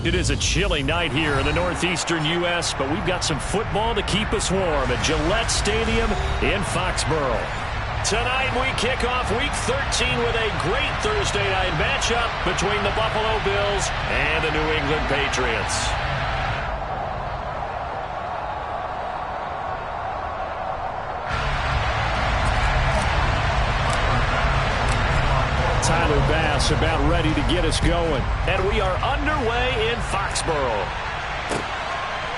It is a chilly night here in the northeastern U.S., but we've got some football to keep us warm at Gillette Stadium in Foxborough. Tonight we kick off Week 13 with a great Thursday night matchup between the Buffalo Bills and the New England Patriots. Tyler Bass about ready to get us going. And we are underway in Foxborough.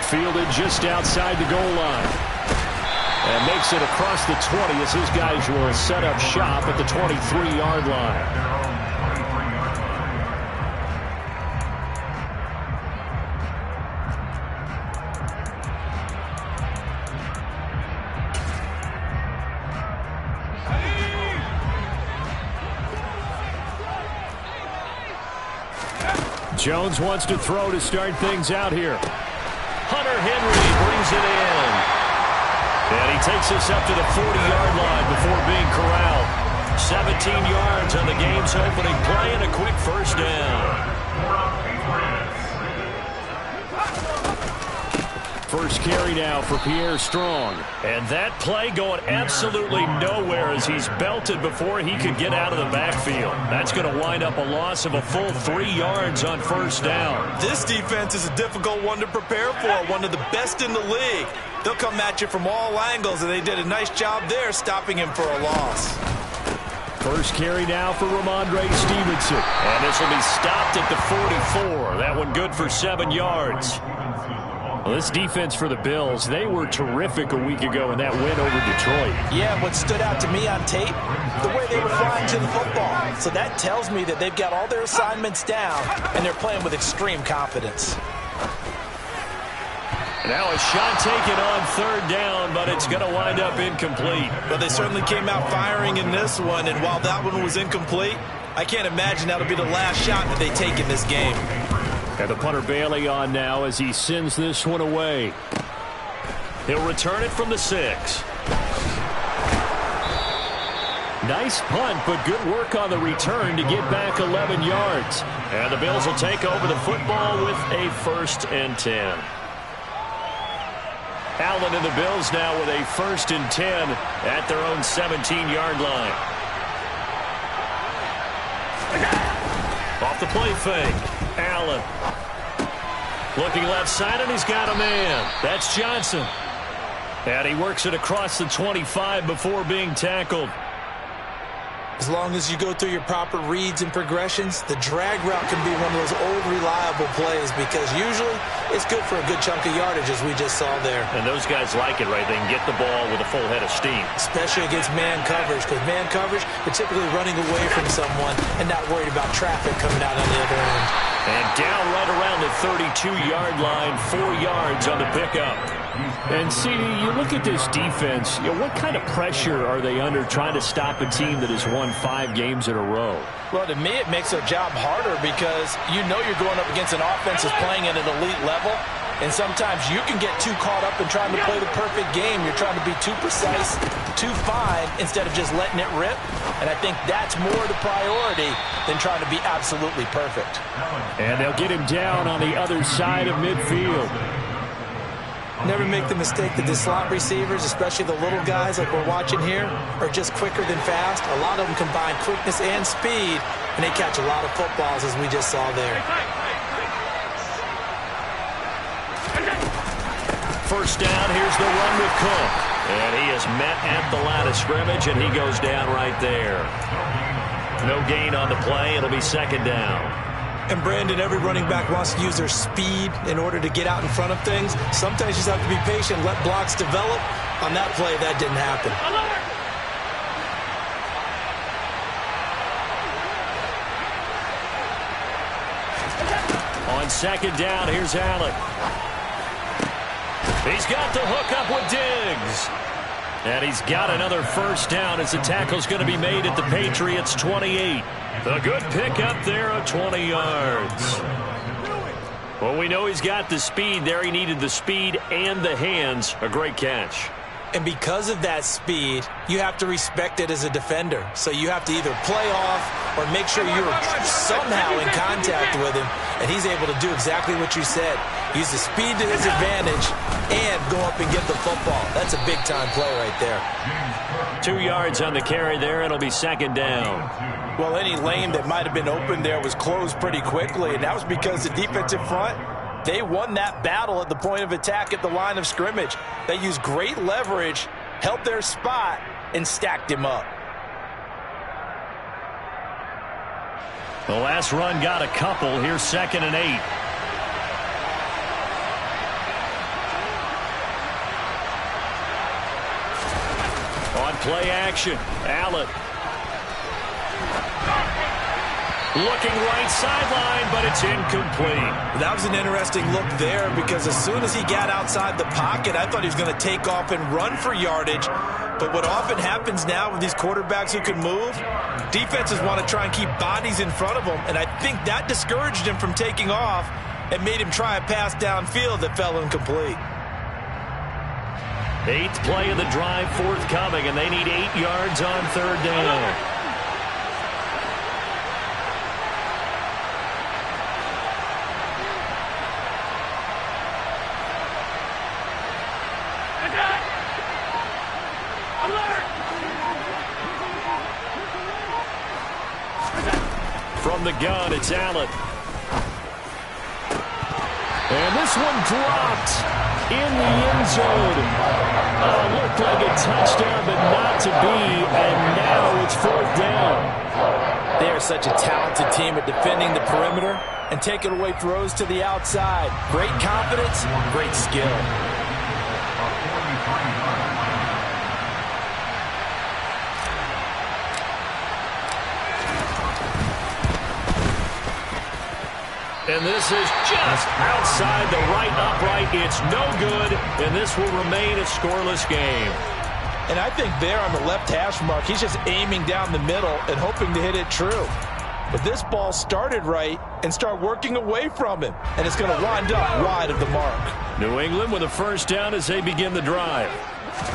Fielded just outside the goal line. And makes it across the 20 as his guys will set up shop at the 23-yard line. Jones wants to throw to start things out here. Hunter Henry brings it in. And he takes us up to the 40-yard line before being corralled. 17 yards on the game's opening play and a quick first down. First carry now for Pierre Strong. And that play going absolutely nowhere as he's belted before he could get out of the backfield. That's going to wind up a loss of a full 3 yards on first down. This defense is a difficult one to prepare for, one of the best in the league. They'll come at you from all angles, and they did a nice job there stopping him for a loss. First carry now for Ramondre Stevenson. And this will be stopped at the 44. That one good for 7 yards. Well, this defense for the Bills, they were terrific a week ago in that win over Detroit. Yeah, what stood out to me on tape, the way they were flying to the football. So that tells me that they've got all their assignments down, and they're playing with extreme confidence. Now a shot taken on third down, but it's going to wind up incomplete. But they certainly came out firing in this one, and while that one was incomplete, I can't imagine that'll be the last shot that they take in this game. And the punter Bailey on now as he sends this one away. He'll return it from the 6. Nice punt, but good work on the return to get back 11 yards. And the Bills will take over the football with a 1st and 10. Allen and the Bills now with a 1st and 10 at their own 17-yard line. Off the play fake. Allen. Looking left side, and he's got a man. That's Johnson. And he works it across the 25 before being tackled. As long as you go through your proper reads and progressions, the drag route can be one of those old reliable plays because usually it's good for a good chunk of yardage as we just saw there. And those guys like it, right? They can get the ball with a full head of steam. Especially against man coverage, because man coverage, you're typically running away from someone and not worried about traffic coming out on the other end. And down right around the 32-yard line, 4 yards on the pickup. And see, you look at this defense, what kind of pressure are they under trying to stop a team that has won 5 games in a row? Well, to me, it makes their job harder because you know you're going up against an offense that's playing at an elite level. And sometimes you can get too caught up in trying to play the perfect game. You're trying to be too precise, too fine, instead of just letting it rip. And I think that's more the priority than trying to be absolutely perfect. And they'll get him down on the other side of midfield. Never make the mistake that the slot receivers, especially the little guys like we're watching here, are just quicker than fast. A lot of them combine quickness and speed, and they catch a lot of footballs as we just saw there. First down, here's the run with Cook. And he is met at the line of scrimmage, and he goes down right there. No gain on the play. It'll be 2nd down. And Brandon, every running back wants to use their speed in order to get out in front of things. Sometimes you just have to be patient, let blocks develop. On that play, that didn't happen. On 2nd down, here's Allen. He's got the hook up with Diggs. And he's got another first down as the tackle's going to be made at the Patriots' 28. A good pickup there of 20 yards. Well, we know he's got the speed there. He needed the speed and the hands. A great catch. And because of that speed, you have to respect it as a defender. So you have to either play off or make sure you're somehow in contact with him. And he's able to do exactly what you said. Use the speed to his advantage and go up and get the football. That's a big-time play right there. 2 yards on the carry there. It'll be second down. Well, any lane that might have been open there was closed pretty quickly, and that was because the defensive front, they won that battle at the point of attack at the line of scrimmage. They used great leverage, held their spot, and stacked him up. The last run got a couple. Here's 2nd and 8. On play action, Allen. Looking right sideline, but it's incomplete. That was an interesting look there because as soon as he got outside the pocket, I thought he was going to take off and run for yardage. But what often happens now with these quarterbacks who can move, defenses want to try and keep bodies in front of them, and I think that discouraged him from taking off and made him try a pass downfield that fell incomplete. 8th play of the drive forthcoming, and they need 8 yards on 3rd down. From the gun, it's Allen. And this one dropped in the end zone. Looked like a touchdown, but not to be. And now it's 4th down. They are such a talented team at defending the perimeter and taking away throws to the outside. Great confidence, great skill. And this is just outside the right upright. It's no good, and this will remain a scoreless game. And I think there on the left hash mark, he's just aiming down the middle and hoping to hit it true. But this ball started right and start working away from him, and it's going to wind up wide of the mark. New England with a first down as they begin the drive.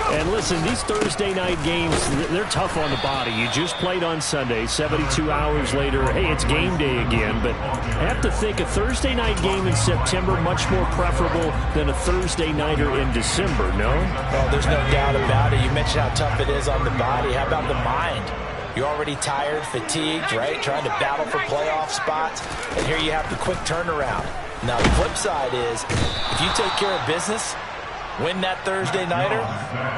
And listen, these Thursday night games, they're tough on the body. You just played on Sunday, 72 hours later, hey, it's game day again. But I have to think a Thursday night game in September much more preferable than a Thursday nighter in December, no? Well, there's no doubt about it. You mentioned how tough it is on the body. How about the mind? You're already tired, fatigued, right? Trying to battle for playoff spots. And here you have the quick turnaround. Now, the flip side is, if you take care of business, win that Thursday nighter,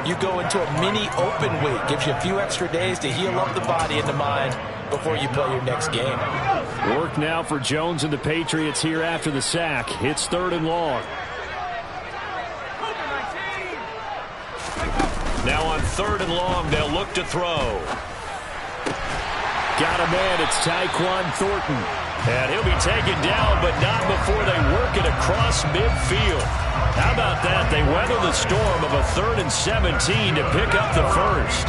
you go into a mini open week. Gives you a few extra days to heal up the body and the mind before you play your next game. Work now for Jones and the Patriots here after the sack. It's 3rd and long. Now on 3rd and long, they'll look to throw. Got a man, it's Tyquan Thornton. And he'll be taken down, but not before they work it across midfield. How about that? They weather the storm of a 3rd and 17 to pick up the first.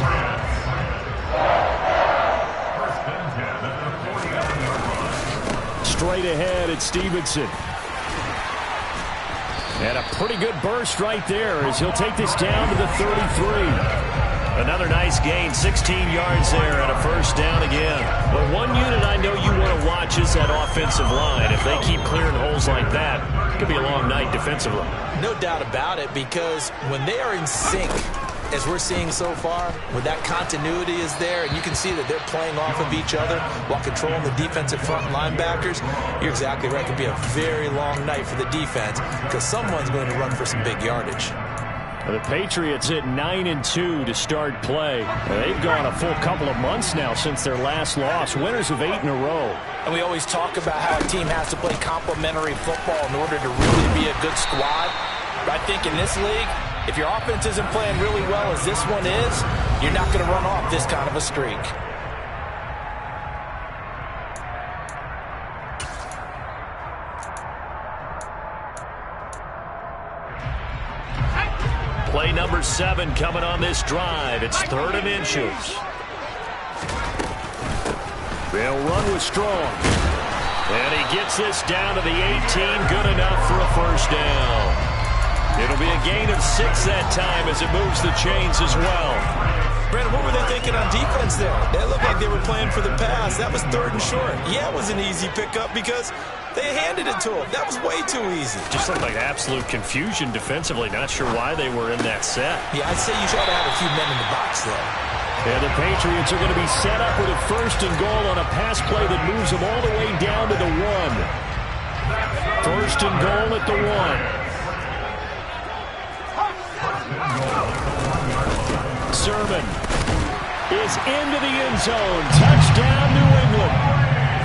Straight ahead, it's Stevenson. And a pretty good burst right there as he'll take this down to the 33. Another nice gain, 16 yards there and a first down again. But one unit I know you want to watch is that offensive line. If they keep clearing holes like that, it could be a long night defensively. No doubt about it, because when they are in sync, as we're seeing so far, when that continuity is there, and you can see that they're playing off of each other while controlling the defensive front linebackers, you're exactly right. It could be a very long night for the defense because someone's going to run for some big yardage. The Patriots at 9-2 to start play. They've gone a full couple of months now since their last loss. Winners of 8 in a row. And we always talk about how a team has to play complementary football in order to really be a good squad. But I think in this league, if your offense isn't playing really well as this one is, you're not going to run off this kind of a streak. Play number 7 coming on this drive. It's 3rd and inches. They'll run with Strong. And he gets this down to the 18. Good enough for a first down. It'll be a gain of 6 that time as it moves the chains as well. Brandon, what were they thinking on defense there? They looked like they were playing for the pass. That was 3rd and short. Yeah, it was an easy pickup because they handed it to him. That was way too easy. Just looked like absolute confusion defensively. Not sure why they were in that set. Yeah, I'd say you should have a few men in the box there. And the Patriots are going to be set up with a 1st and goal on a pass play that moves them all the way down to the 1. 1st and goal at the 1. Sermon is into the end zone. Touchdown, New England.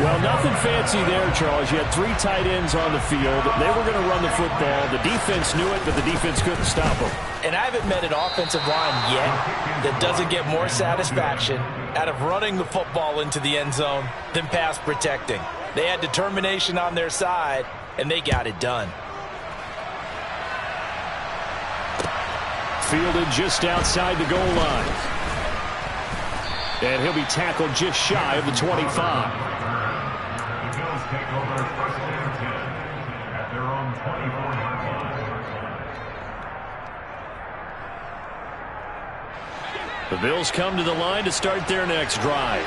Well, nothing fancy there, Charles. You had 3 tight ends on the field. They were going to run the football. The defense knew it, but the defense couldn't stop them. And I haven't met an offensive line yet that doesn't get more satisfaction out of running the football into the end zone than pass protecting. They had determination on their side, and they got it done. Fielded just outside the goal line. And he'll be tackled just shy of the 25. Take over 1st and 10 at their own 24-yard line. The Bills come to the line to start their next drive.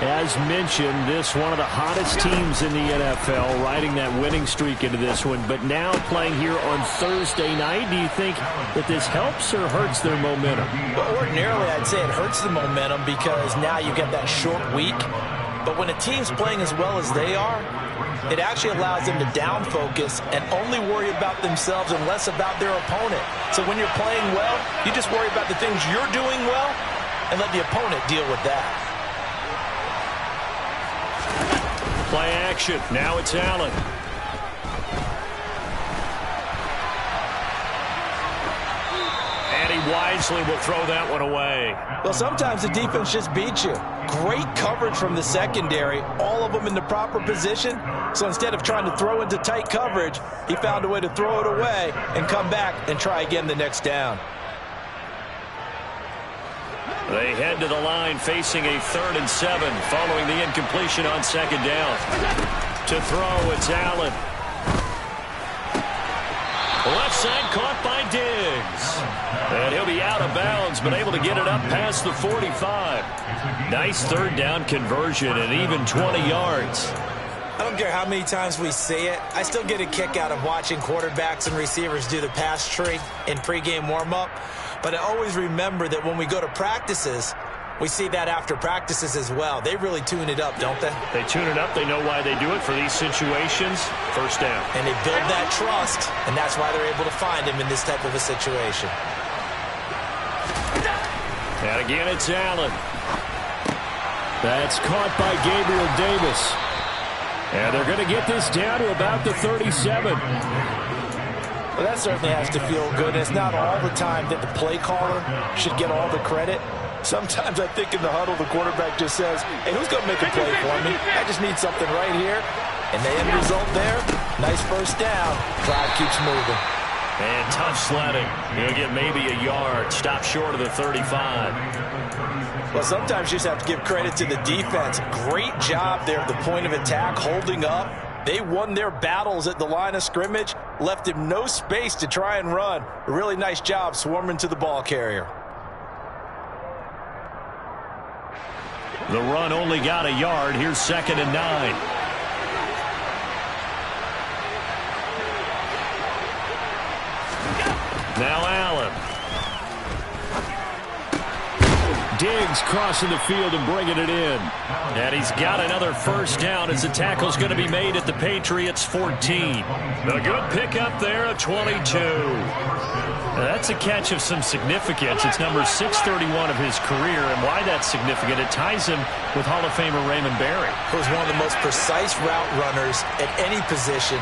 As mentioned, this one of the hottest teams in the NFL, riding that winning streak into this one, but now playing here on Thursday night. Do you think that this helps or hurts their momentum? Well, ordinarily, I'd say it hurts the momentum because now you get that short week. But when a team's playing as well as they are, it actually allows them to down focus and only worry about themselves and less about their opponent. So when you're playing well, you just worry about the things you're doing well and let the opponent deal with that. Play action. Now it's Allen. And he wisely will throw that one away. Well, sometimes the defense just beats you. Great coverage from the secondary, all of them in the proper position. So instead of trying to throw into tight coverage, he found a way to throw it away and come back and try again the next down. They head to the line facing a 3rd and 7 following the incompletion on 2nd down. To throw, it's Allen. Left side caught by Diggs. And he'll be out of bounds, but able to get it up past the 45. Nice 3rd down conversion and even 20 yards. I don't care how many times we see it. I still get a kick out of watching quarterbacks and receivers do the pass tree in pregame warm-up. But I always remember that when we go to practices, we see that after practices as well. They really tune it up, don't they? They tune it up. They know why they do it for these situations. 1st down. And they build that trust, and that's why they're able to find him in this type of a situation. And again, it's Allen. That's caught by Gabriel Davis. And they're going to get this down to about the 37. Well, that certainly has to feel good. It's not all the time that the play caller should get all the credit. Sometimes I think in the huddle, the quarterback just says, hey, who's going to make a play for me? I just need something right here. And the end result there, nice 1st down. Drive keeps moving. And tough sledding. He'll get maybe a yard. Stop short of the 35. Well, sometimes you just have to give credit to the defense. Great job there at the point of attack, holding up. They won their battles at the line of scrimmage, left him no space to try and run. A really nice job swarming to the ball carrier. The run only got a yard. Here's 2nd and 9. Now Allen. Diggs crossing the field and bringing it in. And he's got another 1st down as the tackle's going to be made at the Patriots 14. A good pickup there at 22. Now that's a catch of some significance. It's number 631 of his career, and why that's significant, it ties him with Hall of Famer Raymond Berry. He was one of the most precise route runners at any position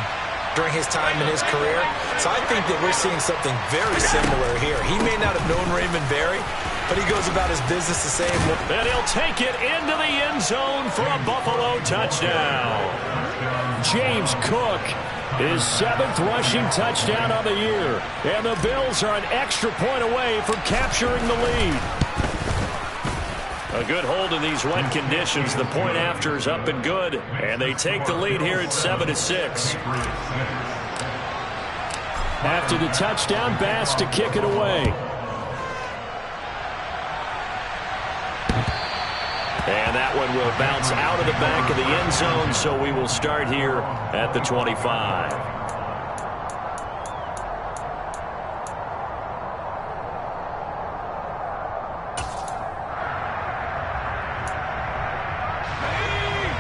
during his time in his career. So I think that we're seeing something very similar here. He may not have known Raymond Berry, but he goes about his business the same way. And he'll take it into the end zone for a Buffalo touchdown. James Cook, his 7th rushing touchdown of the year. And the Bills are an extra point away from capturing the lead. A good hold in these wet conditions. The point after is up and good. And they take the lead here at 7-6. After the touchdown, Bass to kick it away. And that one will bounce out of the back of the end zone, so we will start here at the 25.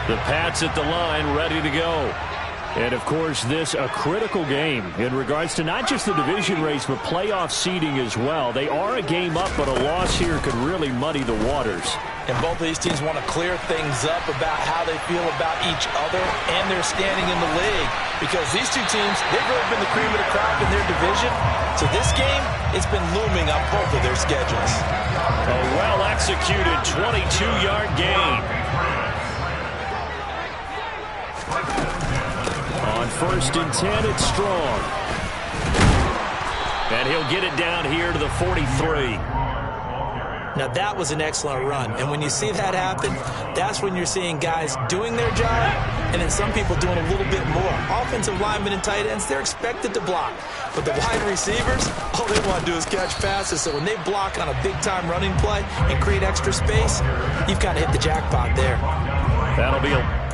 The Pats at the line, ready to go. And, of course, this a critical game in regards to not just the division race, but playoff seeding as well. They are a game up, but a loss here could really muddy the waters. And both of these teams want to clear things up about how they feel about each other and their standing in the league. Because these two teams, they've really been the cream of the crop in their division. So this game, it's been looming on both of their schedules. A well-executed 22-yard gain. On 1st and 10, it's Strong. And he'll get it down here to the 43. Now, that was an excellent run. And when you see that happen, that's when you're seeing guys doing their job and then some people doing a little bit more. Offensive linemen and tight ends, they're expected to block. But the wide receivers, all they want to do is catch passes. So when they block on a big-time running play and create extra space, you've got to hit the jackpot there. That'll be a...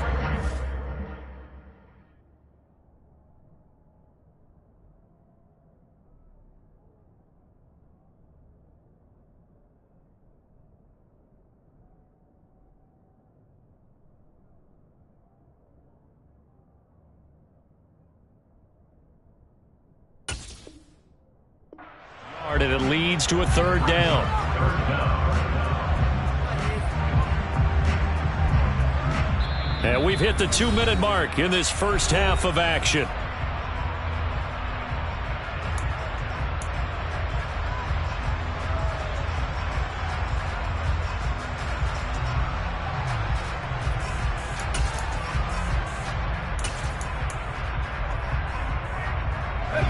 and it leads to a 3rd down. And we've hit the 2-minute mark in this first half of action.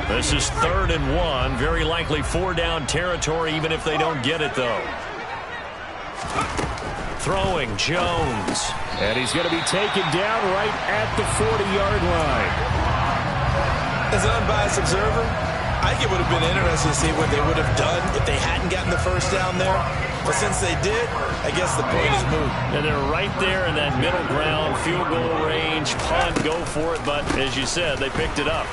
This is 3rd and 1. Very likely 4-down territory, even if they don't get it, though. Throwing, Jones. And he's going to be taken down right at the 40-yard line. As an unbiased observer, I think it would have been interesting to see what they would have done if they hadn't gotten the 1st down there. But since they did, I guess the point is moot. And they're right there in that middle ground, field goal range, punt, go for it. But as you said, they picked it up.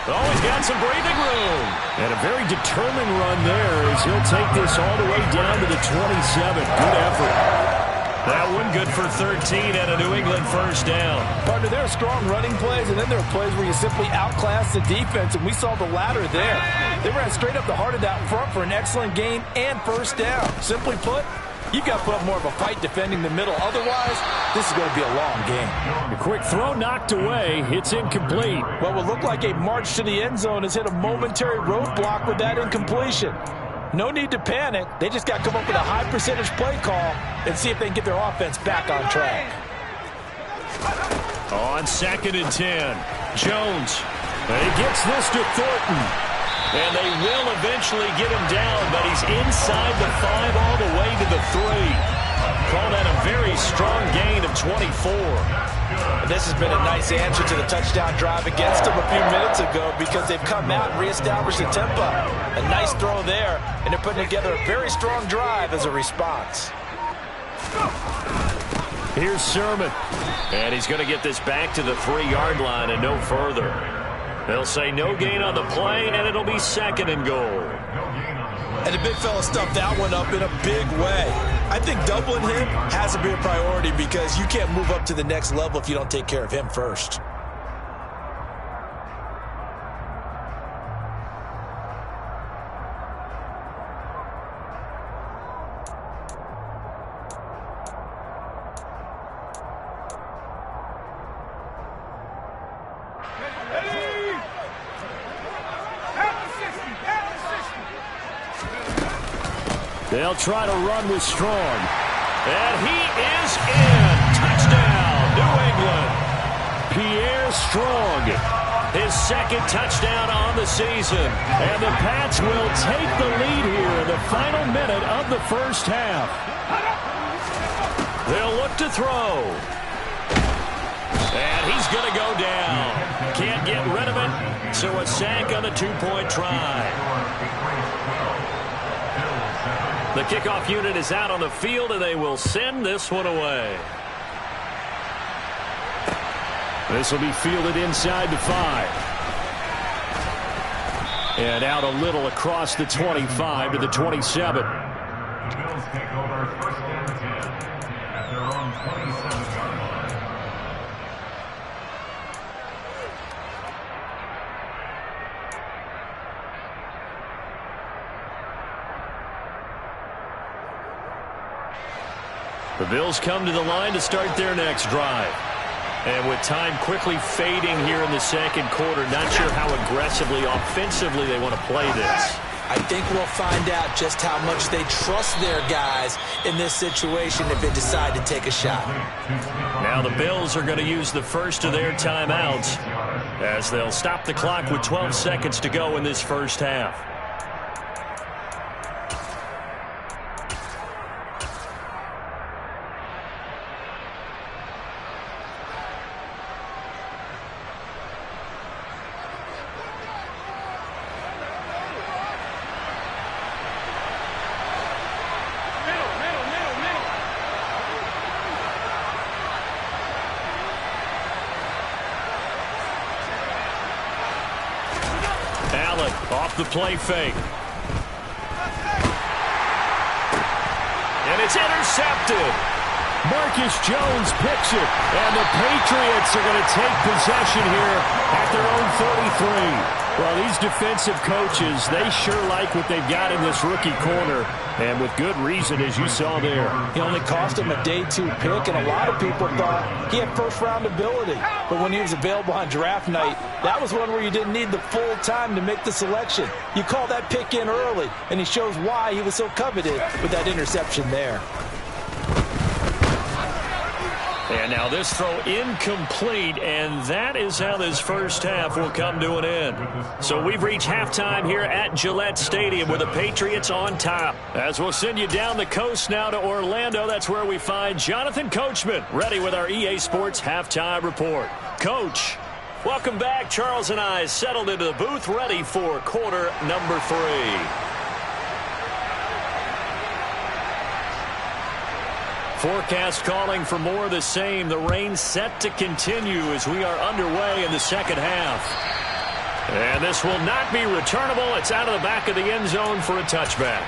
Oh, he's got some breathing room. And a very determined run there as he'll take this all the way down to the 27. Good effort. That one good for 13 and a New England 1st down. Partner, there are strong running plays, and then there are plays where you simply outclass the defense, and we saw the latter there. They ran straight up the heart of that front for an excellent gain and 1st down. Simply put, you've got to put up more of a fight defending the middle. Otherwise, this is going to be a long game. A quick throw knocked away. It's incomplete. What will look like a march to the end zone has hit a momentary roadblock with that incompletion. No need to panic. They just got to come up with a high percentage play call and see if they can get their offense back on track. On 2nd and 10, Jones. He gets this to Thornton. And they will eventually get him down, but he's inside the 5 all the way to the 3. Call that a very strong gain of 24. And this has been a nice answer to the touchdown drive against them a few minutes ago because they've come out and reestablished the tempo. A nice throw there, and they're putting together a very strong drive as a response. Here's Sermon. And he's going to get this back to the 3-yard line and no further. They'll say no gain on the play, and it'll be 2nd and goal. And the big fella stuffed that one up in a big way. I think doubling him has to be a priority because you can't move up to the next level if you don't take care of him first. They'll try to run with Strong. And he is in. Touchdown, New England. Pierre Strong, his 2nd touchdown on the season. And the Pats will take the lead here in the final minute of the 1st half. They'll look to throw. And he's going to go down. Can't get rid of it. So a sack on the two-point try. The kickoff unit is out on the field, and they will send this one away. This will be fielded inside the 5. And out a little across the 25 to the 27. The Bills take over first and 10 at their own 27-yard line. The Bills come to the line to start their next drive. And with time quickly fading here in the second quarter, not sure how aggressively, offensively they want to play this. I think we'll find out just how much they trust their guys in this situation if they decide to take a shot. Now the Bills are going to use the first of their timeouts as they'll stop the clock with 12 seconds to go in this first half. Off the play fake. And it's intercepted. Marcus Jones picks it. And the Patriots are going to take possession here at their own 33. Well, these defensive coaches, they sure like what they've got in this rookie corner. And with good reason, as you saw there. He only cost him a day 2 pick, and a lot of people thought he had first-round ability. But when he was available on draft night, that was one where you didn't need the full time to make the selection. You call that pick in early, and he shows why he was so coveted with that interception there. And now this throw incomplete, and that is how this first half will come to an end. So we've reached halftime here at Gillette Stadium with the Patriots on top. As we'll send you down the coast now to Orlando, that's where we find Jonathan Coachman ready with our EA Sports Halftime Report. Coach, welcome back. Charles and I settled into the booth ready for quarter number 3. Forecast calling for more of the same. The rain set to continue as we are underway in the second half. And this will not be returnable. It's out of the back of the end zone for a touchback.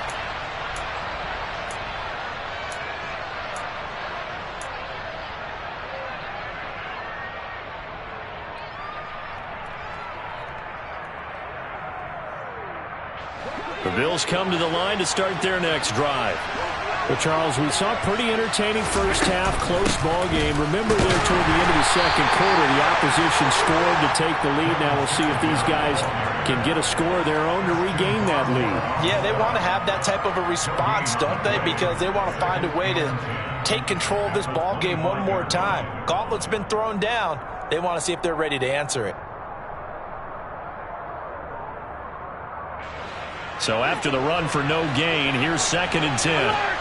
The Bills come to the line to start their next drive. Well, Charles, we saw a pretty entertaining first half, close ball game. Remember there toward the end of the second quarter, the opposition scored to take the lead. Now we'll see if these guys can get a score of their own to regain that lead. Yeah, they want to have that type of a response, don't they? Because they want to find a way to take control of this ball game one more time. Gauntlet's been thrown down. They want to see if they're ready to answer it. So after the run for no gain, here's 2nd and 10.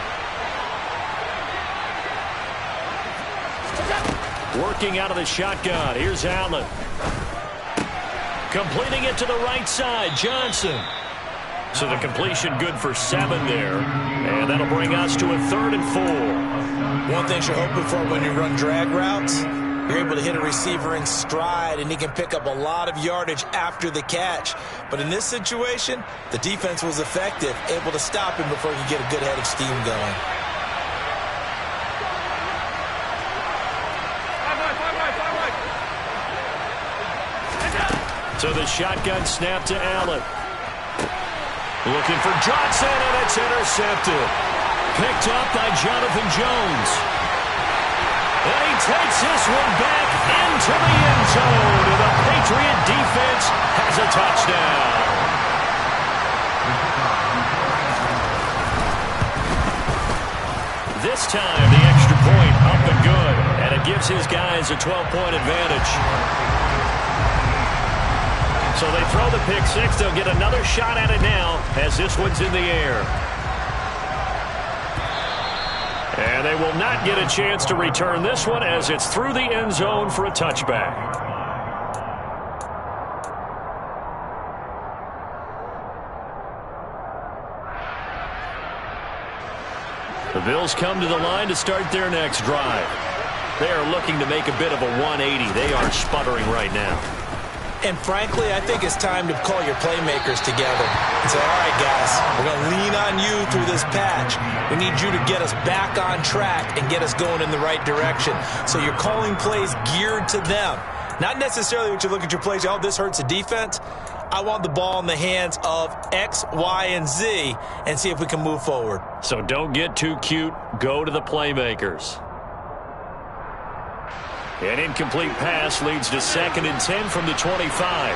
Working out of the shotgun. Here's Allen. Completing it to the right side. Johnson. So the completion good for 7 there. And that'll bring us to a 3rd and 4. One thing you're hoping for when you run drag routes, you're able to hit a receiver in stride, and he can pick up a lot of yardage after the catch. But in this situation, the defense was effective, able to stop him before he could get a good head of steam going. So the shotgun snap to Allen. Looking for Johnson, and it's intercepted. Picked up by Jonathan Jones. And he takes this one back into the end zone. And the Patriot defense has a touchdown. This time, the extra point up and good. And it gives his guys a 12-point advantage. So they throw the pick 6. They'll get another shot at it now as this one's in the air. And they will not get a chance to return this one as it's through the end zone for a touchback. The Bills come to the line to start their next drive. They are looking to make a bit of a 180. They are sputtering right now. And frankly, I think it's time to call your playmakers together and say, all right, guys, we're going to lean on you through this patch. We need you to get us back on track and get us going in the right direction. So you're calling plays geared to them. Not necessarily what you look at your plays, oh, this hurts the defense. I want the ball in the hands of X, Y, and Z and see if we can move forward. So don't get too cute. Go to the playmakers. An incomplete pass leads to 2nd and 10 from the 25.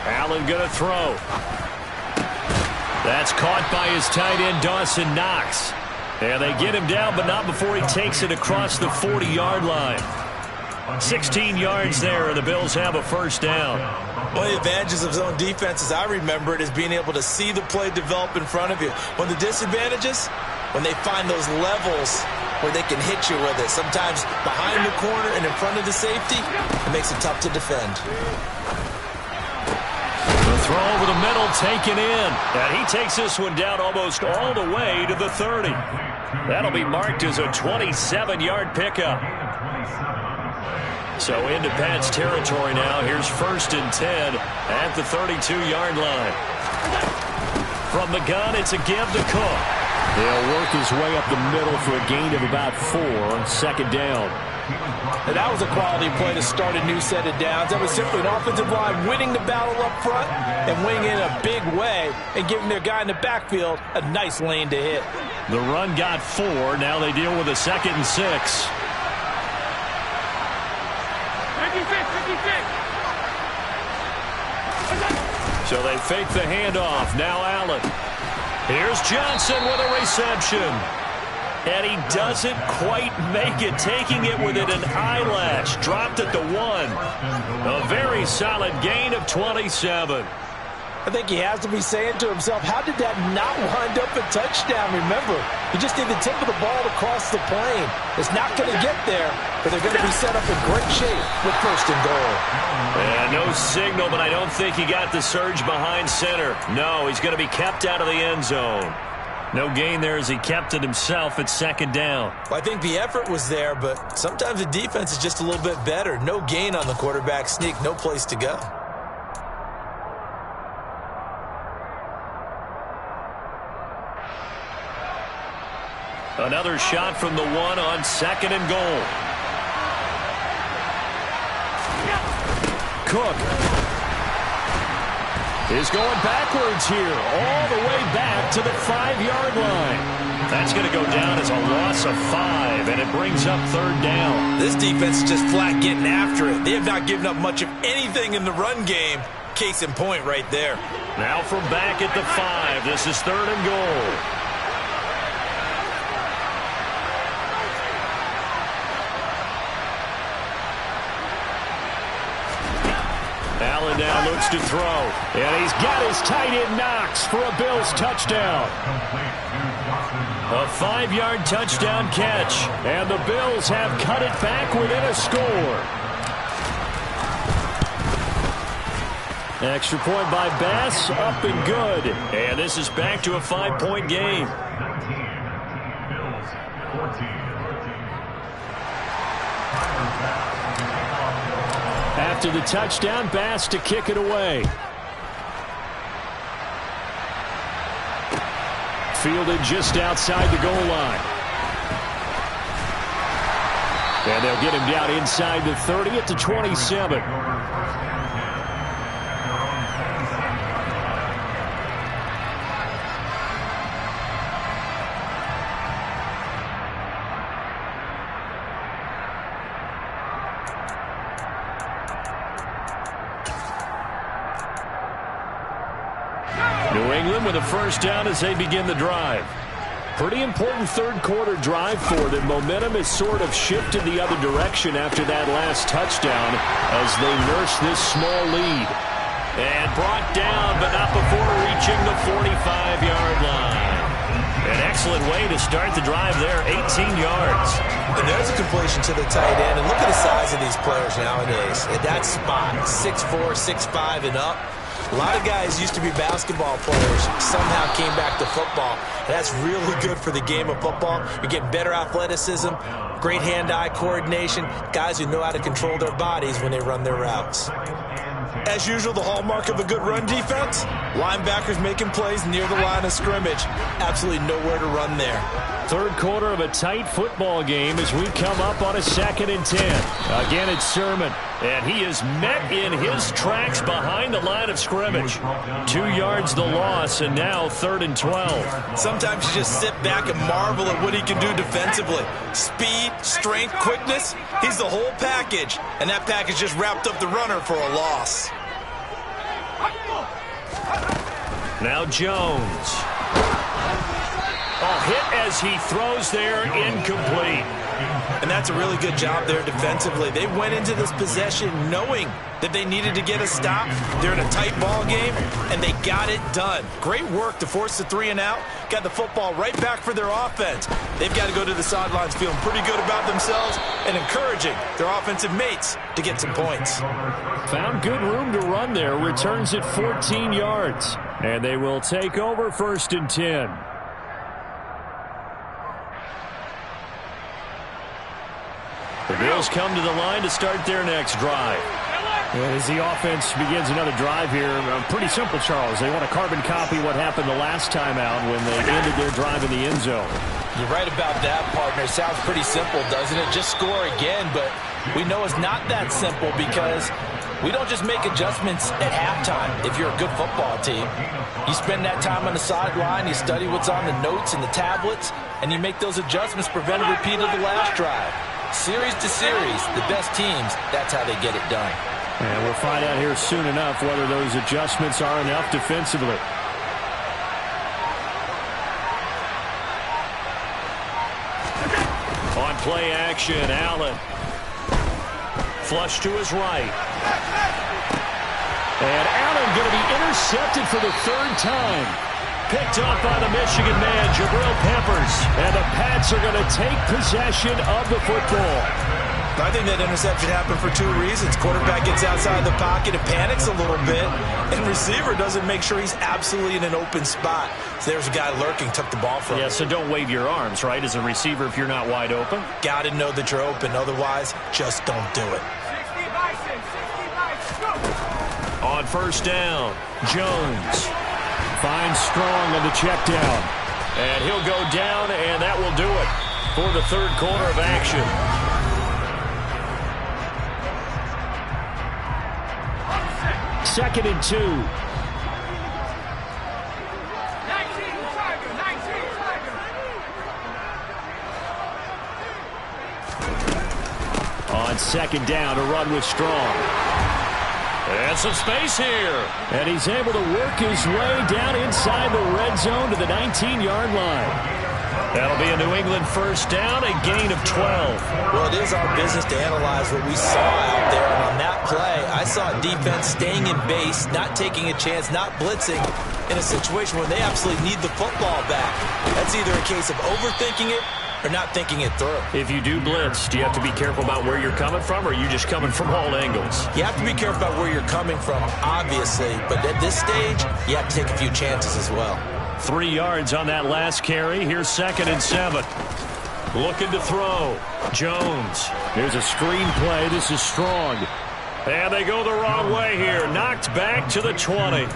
Allen going to throw. That's caught by his tight end, Dawson Knox. And they get him down, but not before he takes it across the 40-yard line. 16 yards there, and the Bills have a first down. One of the advantages of zone defense, as I remember it, is being able to see the play develop in front of you. One of the disadvantages, when they find those levels where they can hit you with it. Sometimes behind the corner and in front of the safety, it makes it tough to defend. The throw over the middle taken in. And he takes this one down almost all the way to the 30. That'll be marked as a 27-yard pickup. So into Pat's territory now. Here's 1st and 10 at the 32-yard line. From the gun, it's a give to Cook. They'll work his way up the middle for a gain of about 4 on 2nd down. And that was a quality play to start a new set of downs. That was simply an offensive line winning the battle up front and winning in a big way and giving their guy in the backfield a nice lane to hit. The run got 4. Now they deal with a 2nd and 6. So they fake the handoff. Now Allen. Here's Johnson with a reception. And he doesn't quite make it, taking it within an eyelash. Dropped at the 1. A very solid gain of 27. I think he has to be saying to himself, how did that not wind up a touchdown? Remember, you just need the tip of the ball to cross the plane. It's not going to get there, but they're going to be set up in great shape with 1st and goal. And no signal, but I don't think he got the surge behind center. No, he's going to be kept out of the end zone. No gain there as he kept it himself at 2nd down. Well, I think the effort was there, but sometimes the defense is just a little bit better. No gain on the quarterback sneak, no place to go. Another shot from the 1 on 2nd and goal. Cook is going backwards here, all the way back to the 5-yard line. That's going to go down as a loss of 5, and it brings up 3rd down. This defense is just flat getting after it. They have not given up much of anything in the run game. Case in point right there. Now from back at the 5, this is 3rd and goal. Allen now looks to throw. And he's got his tight end Knox for a Bills touchdown. A 5-yard touchdown catch. And the Bills have cut it back within a score. Extra point by Bass, up and good. And this is back to a 5-point game. 19, Bills 14. After the touchdown, Bass to kick it away. Fielded just outside the goal line. And they'll get him down inside the 30 at the 27. New England with a first down as they begin the drive. Pretty important third-quarter drive for them. Momentum has sort of shifted the other direction after that last touchdown as they nurse this small lead. And brought down, but not before reaching the 45-yard line. An excellent way to start the drive there, 18 yards. And there's a completion to the tight end. And look at the size of these players nowadays. At that spot, 6'4", 6'5", and up. A lot of guys used to be basketball players, somehow came back to football. And that's really good for the game of football. You're getting better athleticism, great hand-eye coordination, guys who know how to control their bodies when they run their routes. As usual, the hallmark of a good run defense, linebackers making plays near the line of scrimmage. Absolutely nowhere to run there. Third quarter of a tight football game as we come up on a 2nd and 10. Again, it's Sermon, and he is met in his tracks behind the line of scrimmage. 2 yards the loss, and now 3rd and 12. Sometimes you just sit back and marvel at what he can do defensively. Speed, strength, quickness, he's the whole package. And that package just wrapped up the runner for a loss. Now Jones. A hit as he throws there, incomplete. And that's a really good job there defensively. They went into this possession knowing that they needed to get a stop. They're in a tight ball game, and they got it done. Great work to force the 3 and out. Got the football right back for their offense. They've got to go to the sidelines feeling pretty good about themselves and encouraging their offensive mates to get some points. Found good room to run there. Returns it 14 yards. And they will take over 1st and 10. The Bills come to the line to start their next drive. As the offense begins another drive here, pretty simple, Charles. They want to carbon copy what happened the last time out when they ended their drive in the end zone. You're right about that, partner. It sounds pretty simple, doesn't it? Just score again, but we know it's not that simple because we don't just make adjustments at halftime if you're a good football team. You spend that time on the sideline, you study what's on the notes and the tablets, and you make those adjustments, prevent a repeat of the last drive. Series to series, the best teams, that's how they get it done. And we'll find out here soon enough whether those adjustments are enough defensively. On play action, Allen. Flush to his right. And Allen going to be intercepted for the 3rd time. Picked off by the Michigan man, Jabril Peppers. And the Pats are going to take possession of the football. I think that interception happened for 2 reasons. Quarterback gets outside the pocket and panics a little bit, and receiver doesn't make sure he's absolutely in an open spot. So there's a guy lurking, took the ball from him. Yeah, so don't wave your arms, right, as a receiver if you're not wide open. Got to know that you're open. Otherwise, just don't do it. On 1st down, Jones finds Strong on the check down. And he'll go down, and that will do it for the 3rd quarter of action. Second and 2. On 2nd down, to run with Strong. And some space here. And he's able to work his way down inside the red zone to the 19-yard line. That'll be a New England 1st down, a gain of 12. Well, it is our business to analyze what we saw out there. And on that play, I saw defense staying in base, not taking a chance, not blitzing in a situation where they absolutely need the football back. That's either a case of overthinking it or not thinking it through. If you do blitz, do you have to be careful about where you're coming from, or are you just coming from all angles? You have to be careful about where you're coming from, obviously. But at this stage, you have to take a few chances as well. 3 yards on that last carry. Here's 2nd and 7. Looking to throw. Jones. Here's a screen play. This is Strong. And they go the wrong way here. Knocked back to the 20.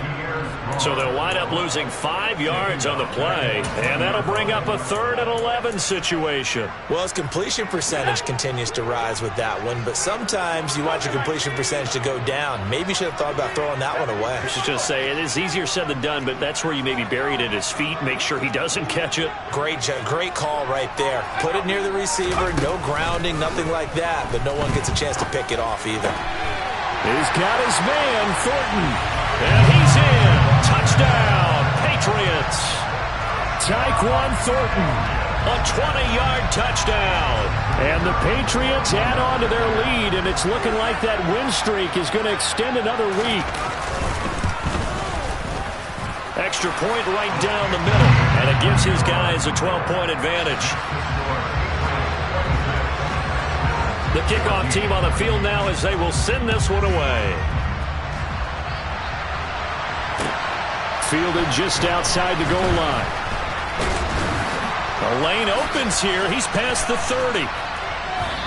So they'll wind up losing 5 yards on the play. And that'll bring up a 3rd and 11 situation. Well, his completion percentage continues to rise with that one. But sometimes you want your completion percentage to go down. Maybe you should have thought about throwing that one away. I should just say, it is easier said than done, but that's where you maybe bury it at his feet. Make sure he doesn't catch it. Great call right there. Put it near the receiver. No grounding, nothing like that. But no one gets a chance to pick it off either. He's got his man, Thornton. And he's in. Touchdown, Patriots. Tyquan Thornton, a 20-yard touchdown. And the Patriots add on to their lead, and it's looking like that win streak is going to extend another week. Extra point right down the middle, and it gives his guys a 12-point advantage. The kickoff team on the field now as they will send this one away. fielded just outside the goal line. The lane opens here. He's past the 30.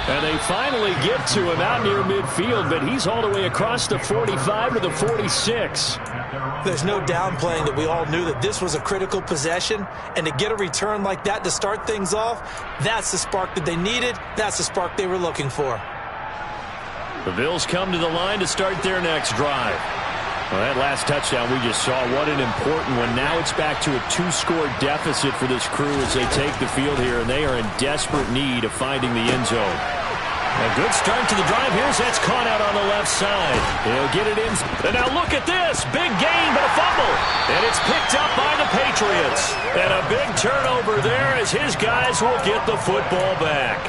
And they finally get to him out near midfield, but he's all the way across the 45 to the 46. There's no downplaying that we all knew that this was a critical possession, and to get a return like that to start things off, that's the spark that they needed. That's the spark they were looking for. The Bills come to the line to start their next drive. Well, that last touchdown we just saw, what an important one. Now it's back to a 2-score deficit for this crew as they take the field here, and they are in desperate need of finding the end zone. A good start to the drive. Here's that's caught out on the left side. He'll get it in. And now look at this. Big gain, but a fumble. And it's picked up by the Patriots. And a big turnover there as his guys will get the football back.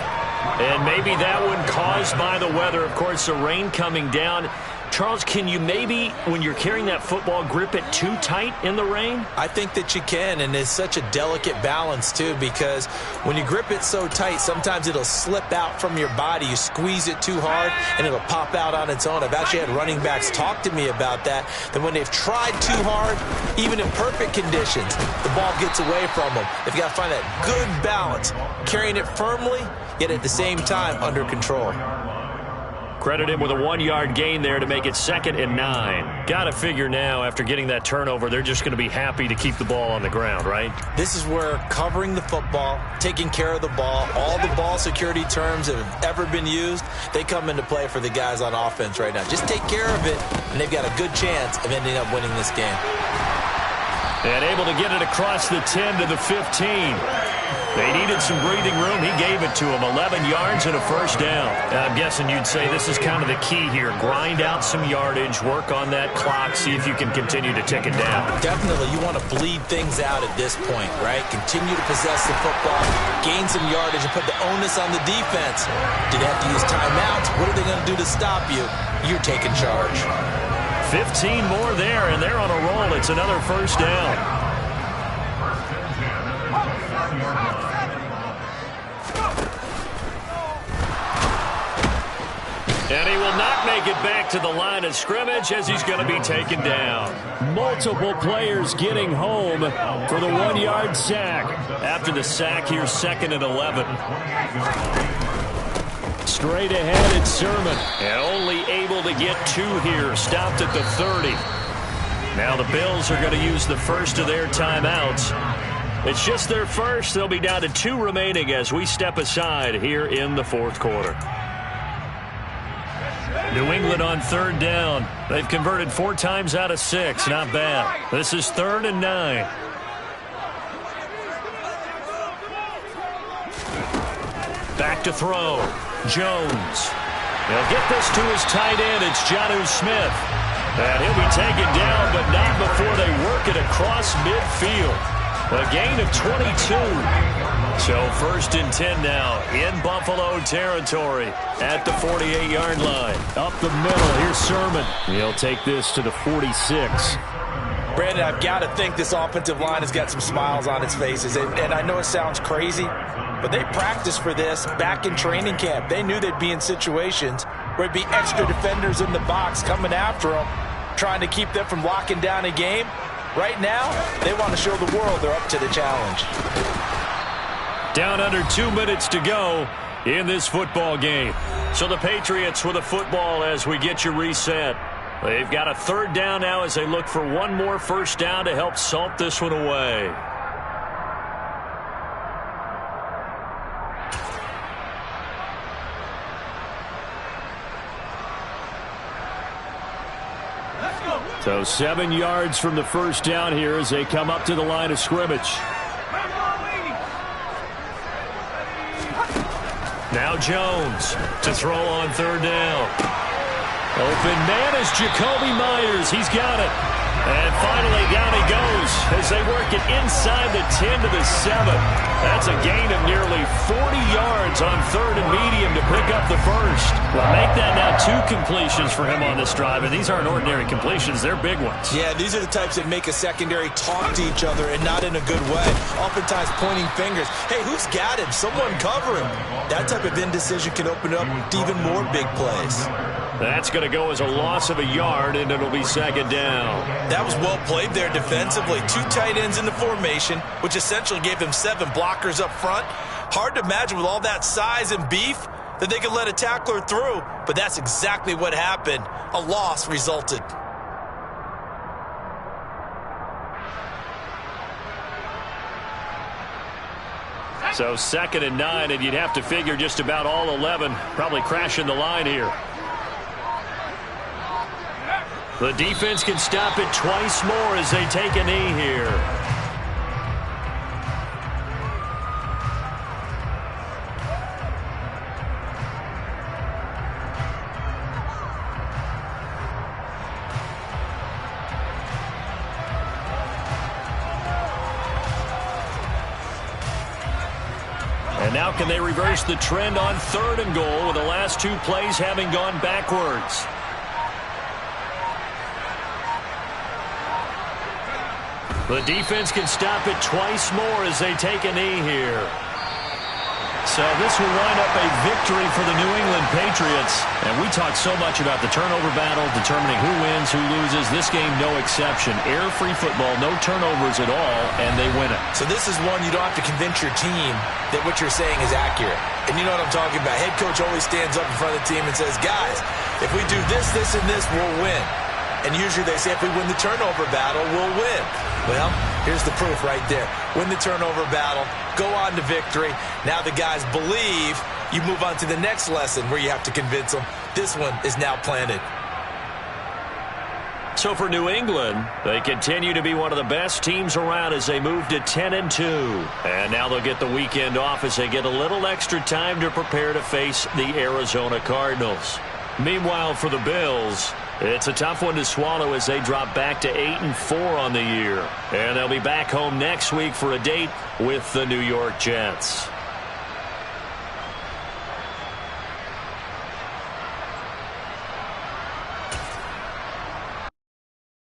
And maybe that one caused by the weather. Of course, the rain coming down. Charles, can you maybe, when you're carrying that football, grip it too tight in the rain? I think that you can, and it's such a delicate balance, too, because when you grip it so tight, sometimes it'll slip out from your body. You squeeze it too hard, and it'll pop out on its own. I've actually had running backs talk to me about that when they've tried too hard, even in perfect conditions, the ball gets away from them. They've got to find that good balance, carrying it firmly, yet at the same time under control. Credit him with a 1-yard gain there to make it 2nd and 9. Got to figure now, after getting that turnover, they're just going to be happy to keep the ball on the ground, right? This is where covering the football, taking care of the ball, all the ball security terms that have ever been used, they come into play for the guys on offense right now. Just take care of it, and they've got a good chance of ending up winning this game. And able to get it across the 10 to the 15. They needed some breathing room. He gave it to them. 11 yards and a first down. I'm guessing you'd say this is kind of the key here. Grind out some yardage, work on that clock, see if you can continue to tick it down. Definitely. You want to bleed things out at this point, right? Continue to possess the football, gain some yardage, and put the onus on the defense. Do they have to use timeouts? What are they going to do to stop you? You're taking charge. 15 more there, and they're on a roll. It's another first down. And he will not make it back to the line of scrimmage as he's going to be taken down. Multiple players getting home for the 1-yard sack. After the sack here, 2nd and 11. Straight ahead, it's Sermon. And only able to get 2 here. Stopped at the 30. Now the Bills are going to use the first of their timeouts. It's just their first. They'll be down to 2 remaining as we step aside here in the 4th quarter. New England on 3rd down. They've converted 4 times out of 6. Not bad. This is 3rd and 9. Back to throw. Jones. He'll get this to his tight end. It's Jonnu Smith. And he'll be taken down, but not before they work it across midfield. A gain of 22. So 1st and 10 now in Buffalo territory at the 48-yard line. Up the middle, here's Sermon. He'll take this to the 46. Brandon, I've got to think this offensive line has got some smiles on its faces. And I know it sounds crazy, but they practiced for this back in training camp. They knew they'd be in situations where it'd be extra defenders in the box coming after them, trying to keep them from locking down a game. Right now, they want to show the world they're up to the challenge. Down under 2 minutes to go in this football game. So the Patriots with a football as we get you reset. They've got a 3rd down now as they look for one more first down to help salt this one away. So 7 yards from the first down here as they come up to the line of scrimmage. Now Jones to throw on 3rd down. Open man is Jacoby Myers. He's got it. And finally down he goes as they work it inside the 10 to the 7. That's a gain of nearly 40 yards on 3rd and medium to pick up the first. Well, make that now 2 completions for him on this drive, and these aren't ordinary completions. They're big ones. Yeah, these are the types that make a secondary talk to each other and not in a good way. Oftentimes pointing fingers. Hey, who's got him? Someone cover him. That type of indecision can open up to even more big plays. That's going to go as a loss of a yard, and it'll be second down. That was well played there defensively. 2 tight ends in the formation, which essentially gave them 7 blockers up front. Hard to imagine with all that size and beef that they could let a tackler through, but that's exactly what happened. A loss resulted. So 2nd and 9, and you'd have to figure just about all 11 probably crashing the line here. The defense can stop it twice more as they take a knee here. And now can they reverse the trend on 3rd and goal with the last 2 plays having gone backwards? The defense can stop it twice more as they take a knee here. So this will wind up a victory for the New England Patriots. And we talked so much about the turnover battle, determining who wins, who loses. This game, no exception. Error-free football, no turnovers at all, and they win it. So this is one you don't have to convince your team that what you're saying is accurate. And you know what I'm talking about. Head coach always stands up in front of the team and says, guys, if we do this, this, and this, we'll win. And usually they say if we win the turnover battle, we'll win. Well, here's the proof right there. Win the turnover battle, go on to victory. Now the guys believe. You move on to the next lesson where you have to convince them. This one is now planted. So for New England, they continue to be one of the best teams around as they move to 10-2. And now they'll get the weekend off as they get a little extra time to prepare to face the Arizona Cardinals. Meanwhile, for the Bills, it's a tough one to swallow as they drop back to 8-4 on the year. And they'll be back home next week for a date with the New York Jets.